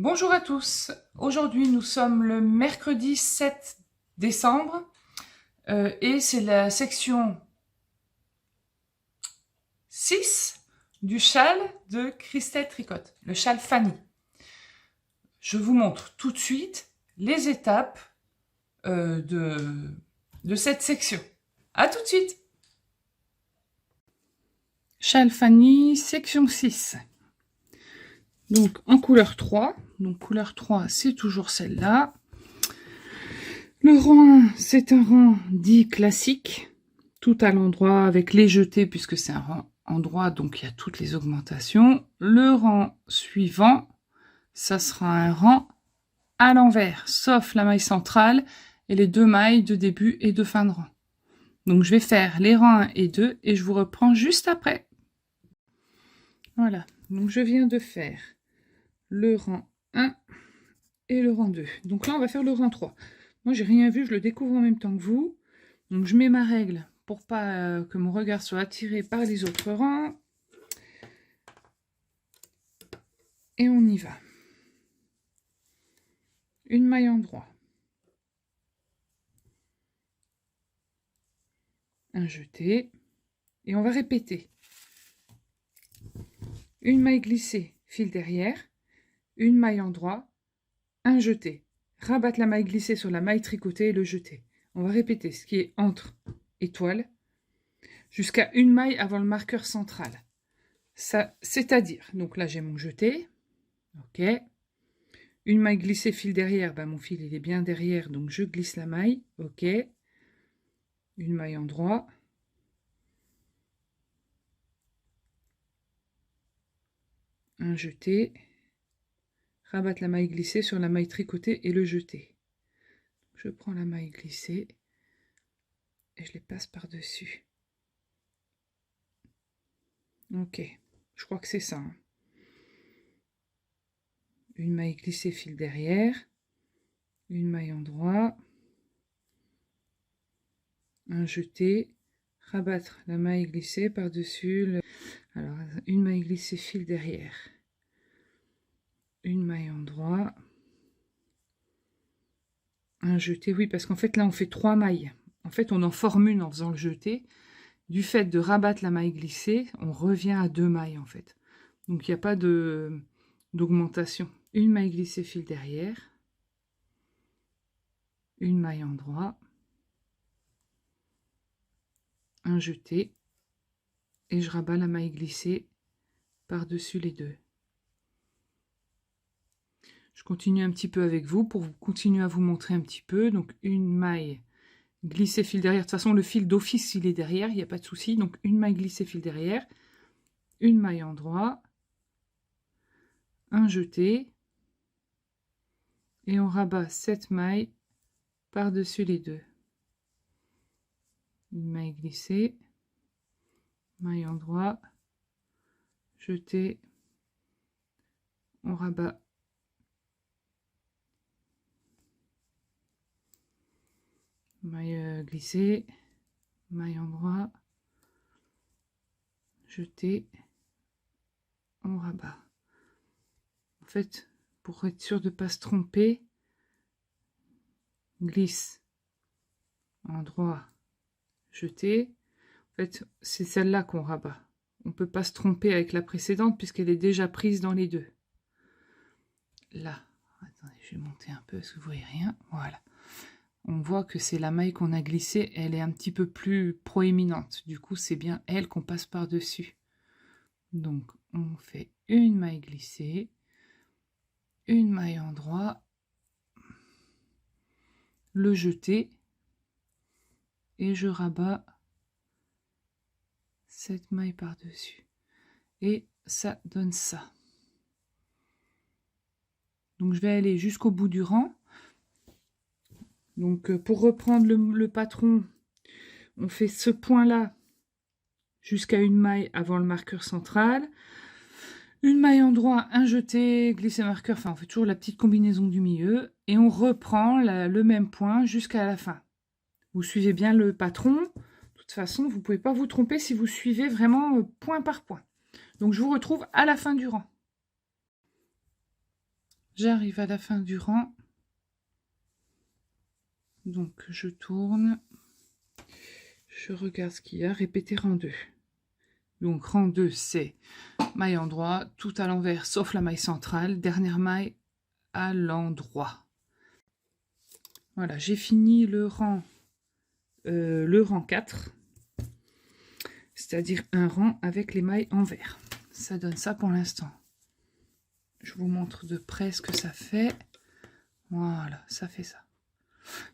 Bonjour à tous. Aujourd'hui, nous sommes le mercredi 7 décembre et c'est la section 6 du châle de Christelle Tricotte, le châle Fanny. Je vous montre tout de suite les étapes de cette section. À tout de suite. Châle Fanny, section 6. Donc en couleur 3. Donc couleur 3, c'est toujours celle-là. Le rang 1, c'est un rang dit classique, tout à l'endroit avec les jetés puisque c'est un rang endroit, donc il y a toutes les augmentations. Le rang suivant, ça sera un rang à l'envers, sauf la maille centrale et les deux mailles de début et de fin de rang. Donc je vais faire les rangs 1 et 2 et je vous reprends juste après. Voilà, donc je viens de faire le rang 1 et le rang 2. Donc là, on va faire le rang 3. Moi, j'ai rien vu, je le découvre en même temps que vous. Donc je mets ma règle pour pas que mon regard soit attiré par les autres rangs. Et on y va. Une maille endroit. Un jeté. Et on va répéter. Une maille glissée, fil derrière. Une maille endroit. Un jeté. Rabattre la maille glissée sur la maille tricotée et le jeter. On va répéter ce qui est entre étoiles jusqu'à une maille avant le marqueur central. Ça, c'est-à-dire, donc là j'ai mon jeté. Ok. Une maille glissée fil derrière, ben mon fil il est bien derrière, donc je glisse la maille, ok. Une maille endroit. Un jeté. Rabattre la maille glissée sur la maille tricotée et le jeter. Je prends la maille glissée et je les passe par-dessus. Ok, je crois que c'est ça. Hein. Une maille glissée fil derrière. Une maille endroit. Un jeté. Rabattre la maille glissée par-dessus le... Alors, une maille glissée fil derrière. Une maille endroit. Un jeté, oui, parce qu'en fait, là, on fait 3 mailles. En fait, on en forme une en faisant le jeté. Du fait de rabattre la maille glissée, on revient à 2 mailles, en fait. Donc, il n'y a pas d'augmentation. Une maille glissée fil derrière. Une maille endroit. Un jeté. Et je rabats la maille glissée par-dessus les deux. Je continue un petit peu avec vous pour continuer à vous montrer un petit peu. Donc, une maille glissée fil derrière. De toute façon, le fil d'office, il est derrière, il n'y a pas de souci. Donc, une maille glissée fil derrière. Une maille endroit. Un jeté. Et on rabat cette maille par-dessus les deux. Une maille glissée. Maille endroit. Jeté. On rabat. Maille glissée. Maille endroit. Jeté. On rabat. En fait, pour être sûr de ne pas se tromper, glisse, endroit, jeté. En fait, c'est celle-là qu'on rabat. On ne peut pas se tromper avec la précédente puisqu'elle est déjà prise dans les deux. Là, attendez, je vais monter un peu parce que vous voyez rien. Voilà. On voit que c'est la maille qu'on a glissée, elle est un petit peu plus proéminente. Du coup, c'est bien elle qu'on passe par-dessus. Donc, on fait une maille glissée, une maille endroit, le jeté, et je rabats cette maille par-dessus. Et ça donne ça. Donc, je vais aller jusqu'au bout du rang. Donc, pour reprendre le patron, on fait ce point-là jusqu'à une maille avant le marqueur central. Une maille endroit, un jeté, glisser marqueur, enfin on fait toujours la petite combinaison du milieu. Et on reprend le même point jusqu'à la fin. Vous suivez bien le patron. De toute façon, vous ne pouvez pas vous tromper si vous suivez vraiment point par point. Donc je vous retrouve à la fin du rang. J'arrive à la fin du rang. Donc, je tourne. Je regarde ce qu'il y a. Répéter rang 2. Donc, rang 2, c'est maille endroit, tout à l'envers, sauf la maille centrale. Dernière maille à l'endroit. Voilà, j'ai fini le rang 4. C'est-à-dire un rang avec les mailles envers. Ça donne ça pour l'instant. Je vous montre de près ce que ça fait. Voilà, ça fait ça.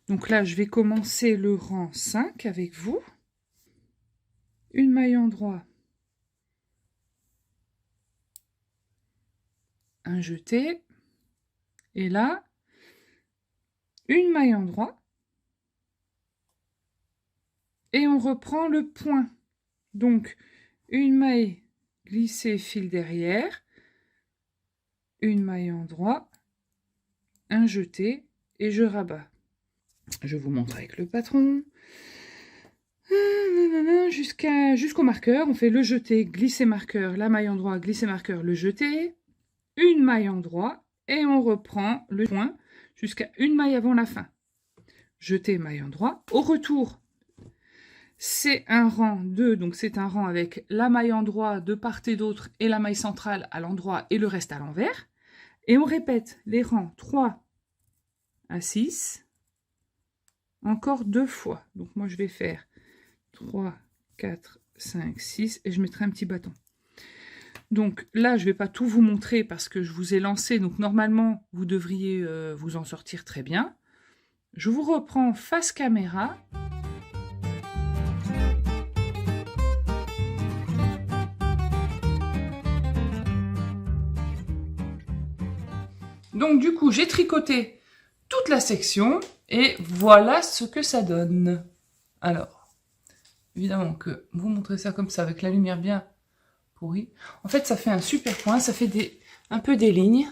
Donc là, je vais commencer le rang 5 avec vous. Une maille endroit. Un jeté. Et là, une maille endroit. Et on reprend le point. Donc, une maille glissée, fil derrière. Une maille endroit. Un jeté. Et je rabats. Je vous montre avec le patron. Jusqu'au marqueur, on fait le jeté, glisser marqueur, la maille endroit, glisser marqueur, le jeté, une maille endroit, et on reprend le point jusqu'à une maille avant la fin. Jeté, maille endroit. Au retour, c'est un rang 2, donc c'est un rang avec la maille endroit de part et d'autre et la maille centrale à l'endroit et le reste à l'envers. Et on répète les rangs 3 à 6, encore 2 fois. Donc moi je vais faire 3, 4, 5, 6 et je mettrai un petit bâton. Donc là, je ne vais pas tout vous montrer parce que je vous ai lancé. Donc normalement, vous devriez vous en sortir très bien. Je vous reprends face caméra. Donc du coup, j'ai tricoté toute la section et voilà ce que ça donne. Alors, évidemment que vous montrez ça comme ça avec la lumière bien pourrie. En fait, ça fait un super point, ça fait un peu des lignes.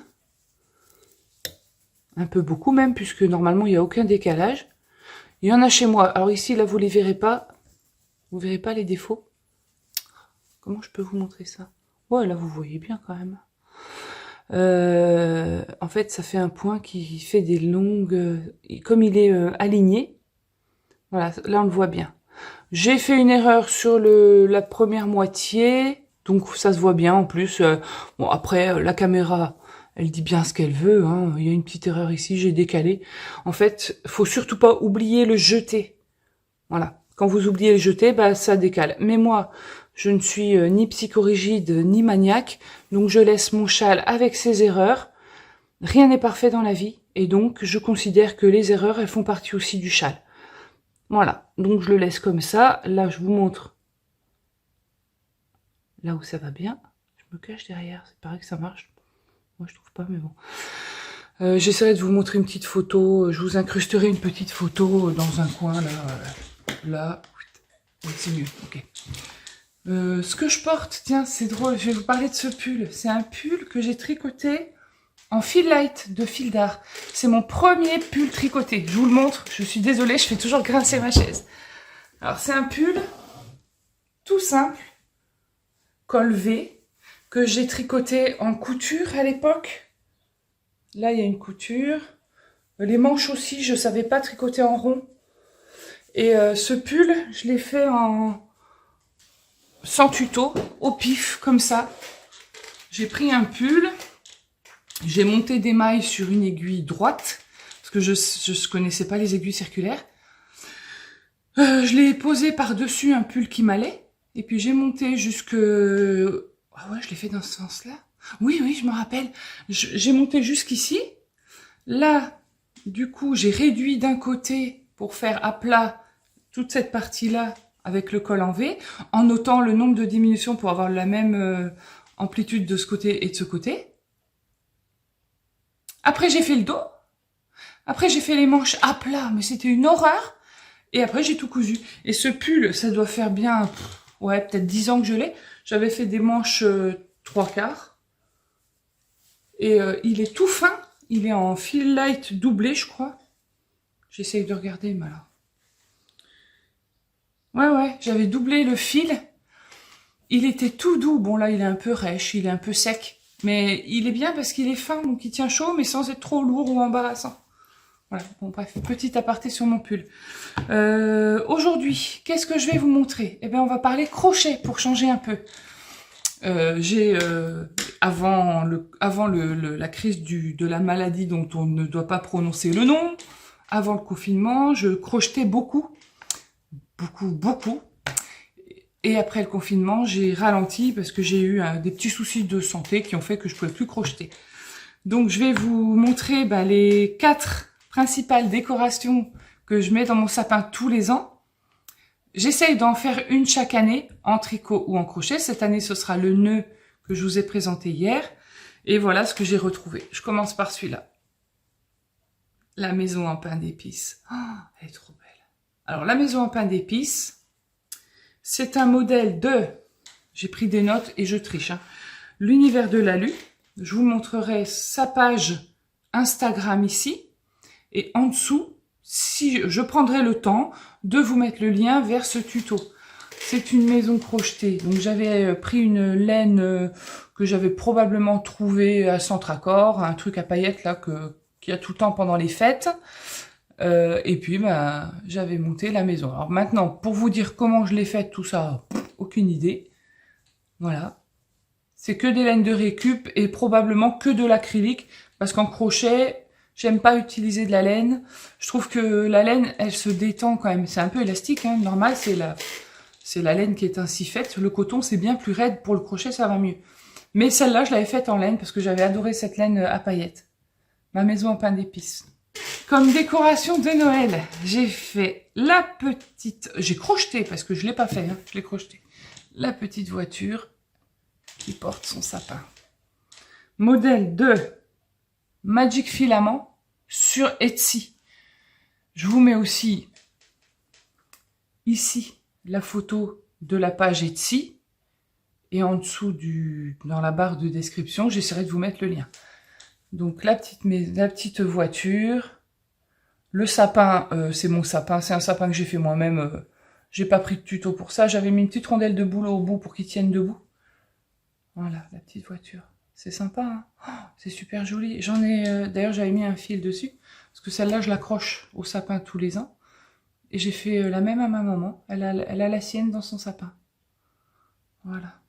Un peu beaucoup même, puisque normalement, il n'y a aucun décalage. Il y en a chez moi. Alors ici, là, vous les verrez pas. Vous verrez pas les défauts. Comment je peux vous montrer ça? Ouais, là, vous voyez bien quand même. En fait, ça fait un point qui fait des longues... comme il est aligné. Voilà, là, on le voit bien. J'ai fait une erreur sur la première moitié. Donc, ça se voit bien en plus. Bon, après, la caméra... Elle dit bien ce qu'elle veut, hein. Il y a une petite erreur ici, j'ai décalé. En fait, faut surtout pas oublier le jeté. Voilà. Quand vous oubliez le jeté, bah, ça décale. Mais moi, je ne suis ni psychorigide, ni maniaque. Donc, je laisse mon châle avec ses erreurs. Rien n'est parfait dans la vie. Et donc, je considère que les erreurs, elles font partie aussi du châle. Voilà. Donc, je le laisse comme ça. Là, je vous montre là où ça va bien. Je me cache derrière. C'est pareil que ça marche. Moi, je trouve pas, mais bon. J'essaierai de vous montrer une petite photo. Je vous incrusterai une petite photo dans un coin, là. Là. C'est mieux, ok. Ce que je porte, tiens, c'est drôle. Je vais vous parler de ce pull. C'est un pull que j'ai tricoté en fil light de fil d'art. C'est mon premier pull tricoté. Je vous le montre. Je suis désolée, je fais toujours grincer ma chaise. Alors, c'est un pull tout simple, col V, que j'ai tricoté en couture à l'époque. Là, il y a une couture. Les manches aussi, je ne savais pas tricoter en rond. Et ce pull, je l'ai fait sans tuto, au pif, comme ça. J'ai pris un pull, j'ai monté des mailles sur une aiguille droite, parce que je ne connaissais pas les aiguilles circulaires. Je l'ai posé par-dessus un pull qui m'allait. Et puis j'ai monté jusque... Ah ouais, je l'ai fait dans ce sens-là. Oui, oui, je me rappelle. J'ai monté jusqu'ici. Là, du coup, j'ai réduit d'un côté pour faire à plat toute cette partie-là avec le col en V, en notant le nombre de diminutions pour avoir la même amplitude de ce côté et de ce côté. Après, j'ai fait le dos. Après, j'ai fait les manches à plat, mais c'était une horreur. Et après, j'ai tout cousu. Et ce pull, ça doit faire bien, ouais, peut-être 10 ans que je l'ai. J'avais fait des manches 3/4. Et il est tout fin. Il est en fil light doublé, je crois. J'essaye de regarder, mais là. Ouais, j'avais doublé le fil. Il était tout doux. Bon, là, il est un peu rêche, il est un peu sec. Mais il est bien parce qu'il est fin, donc il tient chaud, mais sans être trop lourd ou embarrassant. Voilà, bon bref, petit aparté sur mon pull. Aujourd'hui, qu'est-ce que je vais vous montrer? Eh bien, on va parler crochet pour changer un peu. Avant la crise de la maladie dont on ne doit pas prononcer le nom, avant le confinement, je crochetais beaucoup. Et après le confinement, j'ai ralenti parce que j'ai eu des petits soucis de santé qui ont fait que je pouvais plus crocheter. Donc je vais vous montrer les 4 principales décorations que je mets dans mon sapin tous les ans. J'essaye d'en faire une chaque année, en tricot ou en crochet. Cette année, ce sera le nœud que je vous ai présenté hier. Et voilà ce que j'ai retrouvé. Je commence par celui-là. La maison en pain d'épices. Oh, elle est trop belle. Alors, la maison en pain d'épices, c'est un modèle de... J'ai pris des notes et je triche. L'univers de Lalu. Je vous montrerai sa page Instagram ici. Et en dessous, si je prendrai le temps de vous mettre le lien vers ce tuto. C'est une maison crochetée. Donc j'avais pris une laine que j'avais probablement trouvée à Centracor, un truc à paillettes là qu'il y a tout le temps pendant les fêtes. Et puis j'avais monté la maison. Alors maintenant, pour vous dire comment je l'ai faite, tout ça, aucune idée. Voilà. C'est que des laines de récup et probablement que de l'acrylique. Parce qu'en crochet, j'aime pas utiliser de la laine. Je trouve que la laine, elle se détend quand même. C'est un peu élastique, hein. Normal, c'est la laine qui est ainsi faite. Le coton, c'est bien plus raide. Pour le crochet, ça va mieux. Mais celle-là, je l'avais faite en laine parce que j'avais adoré cette laine à paillettes. Ma maison en pain d'épices. Comme décoration de Noël, j'ai fait la petite... J'ai crocheté parce que je l'ai pas fait, hein. Je l'ai crocheté. La petite voiture qui porte son sapin. Modèle de Magic Filament sur Etsy. Je vous mets aussi ici la photo de la page Etsy et en dessous dans la barre de description, j'essaierai de vous mettre le lien. Donc la petite voiture, le sapin, c'est mon sapin, c'est un sapin que j'ai fait moi-même. J'ai pas pris de tuto pour ça. J'avais mis une petite rondelle de bouleau au bout pour qu'il tienne debout. Voilà, la petite voiture. C'est sympa, hein. Oh, c'est super joli. J'en ai, d'ailleurs, j'avais mis un fil dessus parce que celle-là, je l'accroche au sapin tous les ans. Et j'ai fait la même à ma maman. Elle a la sienne dans son sapin. Voilà.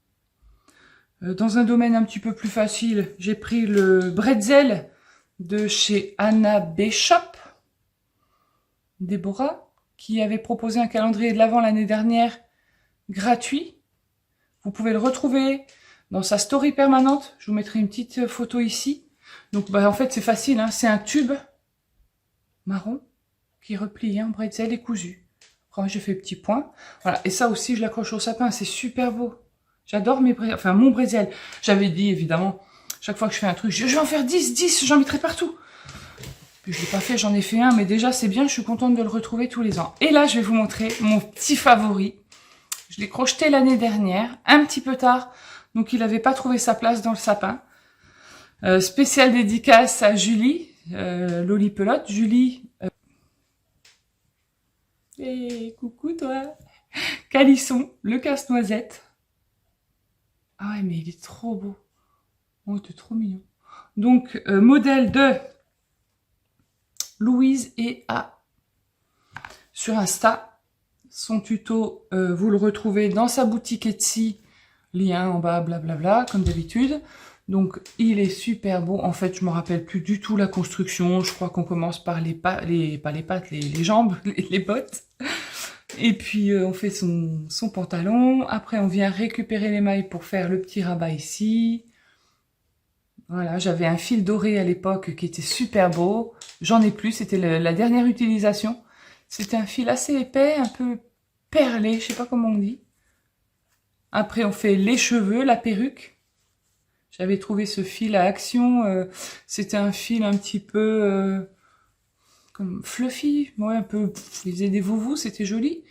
Dans un domaine un petit peu plus facile, j'ai pris le bretzel de chez Anna B. Shop. Déborah, qui avait proposé un calendrier de l'Avent l'année dernière gratuit. Vous pouvez le retrouver dans sa story permanente. Je vous mettrai une petite photo ici. Donc en fait c'est facile, hein. C'est un tube marron qui replie en bretzel et cousu. Après j'ai fait petit point. Voilà. Et ça aussi je l'accroche au sapin, c'est super beau. J'adore mon bretzel. J'avais dit évidemment, chaque fois que je fais un truc, je vais en faire 10, j'en mettrai partout. Puis je l'ai pas fait, j'en ai fait un, mais déjà c'est bien, je suis contente de le retrouver tous les ans. Et là je vais vous montrer mon petit favori. Je l'ai crocheté l'année dernière, un petit peu tard, donc il n'avait pas trouvé sa place dans le sapin. Spéciale dédicace à Julie, Loli Pelote. Julie, hey, coucou toi. Calisson, le casse-noisette. Ah ouais, mais il est trop beau. Oh, t'es trop mignon. Donc, modèle de Louise et A sur Insta. Son tuto, vous le retrouvez dans sa boutique Etsy. Lien en bas, blablabla, comme d'habitude. Donc, il est super beau. En fait, je me rappelle plus du tout la construction. Je crois qu'on commence par les jambes, les bottes. Et puis, on fait son pantalon. Après, on vient récupérer les mailles pour faire le petit rabat ici. Voilà, j'avais un fil doré à l'époque qui était super beau. J'en ai plus, c'était la dernière utilisation. C'était un fil assez épais, un peu perlé, je sais pas comment on dit. Après, on fait les cheveux, la perruque. J'avais trouvé ce fil à Action. C'était un fil un petit peu comme fluffy. Ouais, un peu, il faisait des vouvous, c'était joli.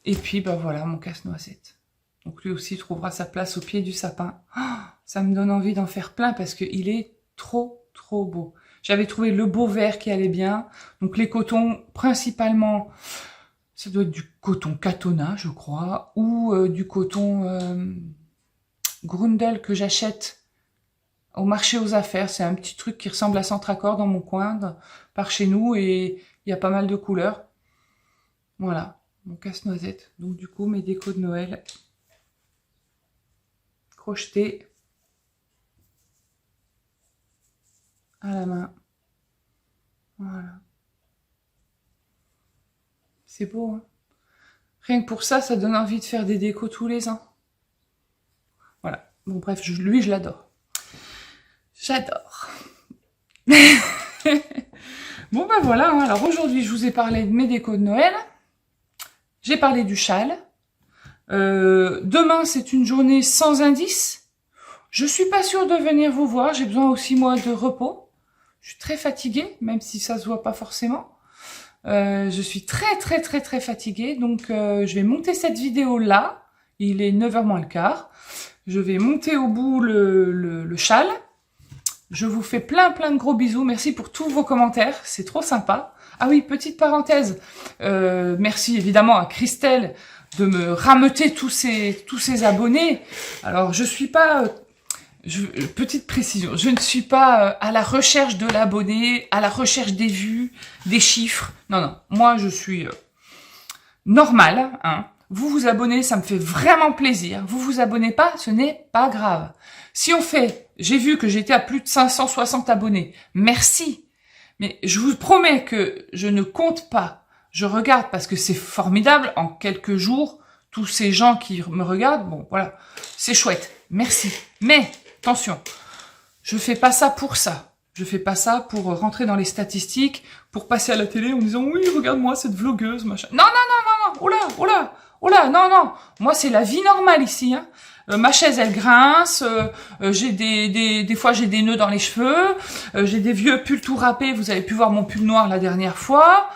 Et puis, voilà, mon casse-noisette. Donc lui aussi trouvera sa place au pied du sapin. Oh, ça me donne envie d'en faire plein parce qu'il est trop, trop beau. J'avais trouvé le beau vert qui allait bien. Donc les cotons, principalement, ça doit être du coton Catona, je crois, ou du coton Grundel que j'achète au marché aux affaires. C'est un petit truc qui ressemble à Centracor dans mon coin, par chez nous, et il y a pas mal de couleurs. Voilà, mon casse-noisette. Donc du coup, mes décos de Noël crochetés à la main. Voilà. C'est beau, hein? Rien que pour ça, ça donne envie de faire des décos tous les ans. Voilà. Bon, bref, lui, je l'adore. J'adore. Bon, ben voilà. Hein. Alors aujourd'hui, je vous ai parlé de mes décos de Noël. J'ai parlé du châle. Demain, c'est une journée sans indice. Je suis pas sûre de venir vous voir. J'ai besoin aussi, moi, de repos. Je suis très fatiguée, même si ça se voit pas forcément. Je suis très fatiguée. Donc, je vais monter cette vidéo-là. Il est 9h moins le quart. Je vais monter au bout le châle. Je vous fais plein de gros bisous. Merci pour tous vos commentaires. C'est trop sympa. Ah oui, petite parenthèse. Merci évidemment à Christelle de me rameuter tous ces abonnés. Alors, je suis pas... petite précision, je ne suis pas à la recherche de l'abonné, à la recherche des vues, des chiffres. Non. Moi, je suis normale. Hein. Vous vous abonnez, ça me fait vraiment plaisir. Vous vous abonnez pas, ce n'est pas grave. Si on fait... J'ai vu que j'étais à plus de 560 abonnés. Merci. Mais je vous promets que je ne compte pas. Je regarde parce que c'est formidable. En quelques jours, tous ces gens qui me regardent, bon, voilà, c'est chouette. Merci. Mais, attention, je fais pas ça pour ça. Je fais pas ça pour rentrer dans les statistiques, pour passer à la télé en disant « Oui, regarde-moi cette vlogueuse, machin. » Non. Oh là, non. Moi, c'est la vie normale ici, hein. Ma chaise, elle grince, j'ai des fois j'ai des nœuds dans les cheveux, j'ai des vieux pulls tout râpés, vous avez pu voir mon pull noir la dernière fois.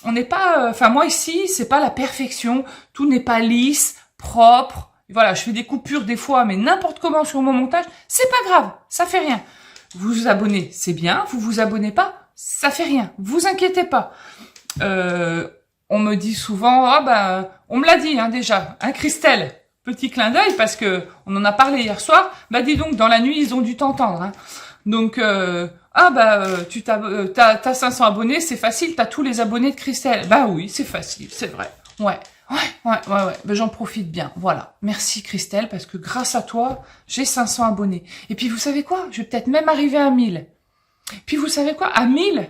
On n'est pas, enfin moi ici, c'est pas la perfection, tout n'est pas lisse, propre. Voilà, je fais des coupures des fois, mais n'importe comment sur mon montage, c'est pas grave, ça fait rien. Vous vous abonnez, c'est bien, vous vous abonnez pas, ça fait rien, vous inquiétez pas. On me dit souvent, ah ben, on me l'a dit hein, déjà, hein Christelle. Petit clin d'œil parce que on en a parlé hier soir. Bah dis donc, dans la nuit, ils ont dû t'entendre. Hein. Donc, t'as 500 abonnés, c'est facile, t'as tous les abonnés de Christelle. Bah oui, c'est facile, c'est vrai. Ouais. Bah, j'en profite bien. Voilà. Merci Christelle parce que grâce à toi, j'ai 500 abonnés. Et puis vous savez quoi? Je vais peut-être même arriver à 1000. Puis vous savez quoi? À 1000,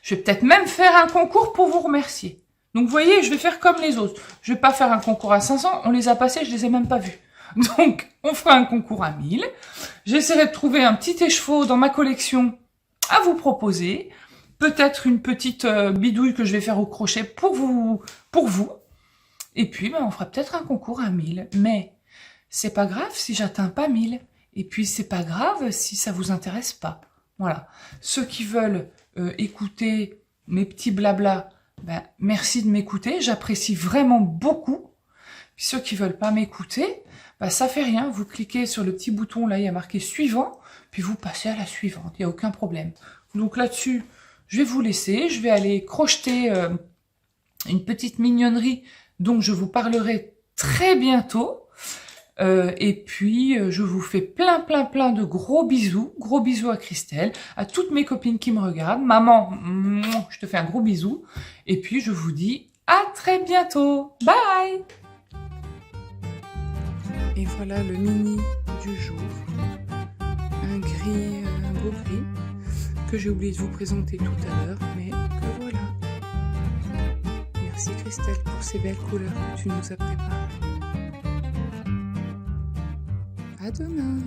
je vais peut-être même faire un concours pour vous remercier. Donc, vous voyez, je vais faire comme les autres. Je vais pas faire un concours à 500. On les a passés, je les ai même pas vus. Donc, on fera un concours à 1000. J'essaierai de trouver un petit écheveau dans ma collection à vous proposer. Peut-être une petite bidouille que je vais faire au crochet pour vous. Et puis, on fera peut-être un concours à 1000. Mais c'est pas grave si j'atteins pas 1000. Et puis, c'est pas grave si ça vous intéresse pas. Voilà. Ceux qui veulent écouter mes petits blablas, ben, merci de m'écouter, j'apprécie vraiment beaucoup. Puis ceux qui veulent pas m'écouter, ben, ça fait rien, vous cliquez sur le petit bouton, là il y a marqué suivant, puis vous passez à la suivante, il n'y a aucun problème. Donc là-dessus, je vais vous laisser, je vais aller crocheter une petite mignonnerie dont je vous parlerai très bientôt. Et puis, je vous fais plein de gros bisous à Christelle, à toutes mes copines qui me regardent. Maman, je te fais un gros bisou. Et puis, je vous dis à très bientôt. Bye! Et voilà le mini du jour. Un beau gris, que j'ai oublié de vous présenter tout à l'heure, mais que voilà. Merci Christelle pour ces belles couleurs que tu nous as préparées. À demain!